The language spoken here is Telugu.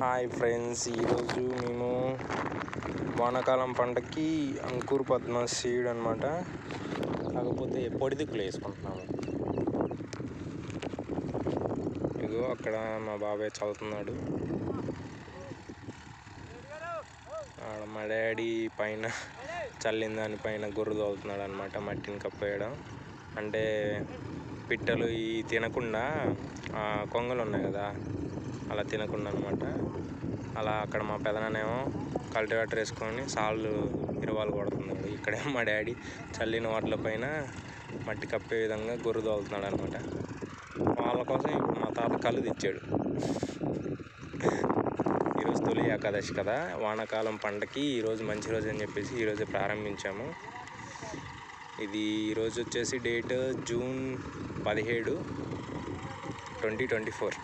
హాయ్ ఫ్రెండ్స్, ఈరోజు మేము వానాకాలం పంటకి అంకుర్ పద్మ సీడ్ అనమాట. కాకపోతే పొడిదిక్కులు వేసుకుంటున్నాము. ఇదిగో అక్కడ మా బాబాయ్ చదువుతున్నాడు. మా డాడీ పైన చల్లిన దానిపైన గొర్రు తోలుతున్నాడు అనమాట. మట్టిని కప్పేయడం అంటే పిట్టలు ఈ తినకుండా కొంగలు ఉన్నాయి కదా, అలా తినకుండా అనమాట. అలా అక్కడ మా పెదనాన్నేమో కల్టివేటర్ వేసుకొని సాళ్ళు ఇరవాలు కొడుతున్నాడు. ఇక్కడేమో మా డాడీ చల్లిన వాటిల పైన మట్టి కప్పే విధంగా గొర్రు తోలుతున్నాడు అనమాట. వాళ్ళ కోసం ఇప్పుడు మా తాత కళ్ళు తెచ్చాడు. ఈరోజు తొలి ఏకాదశి కదా, వానాకాలం పంటకి ఈరోజు మంచి రోజు అని చెప్పేసి ఈరోజే ప్రారంభించాము. ఇది ఈరోజు వచ్చేసి డేట్ జూన్ 17, 2024.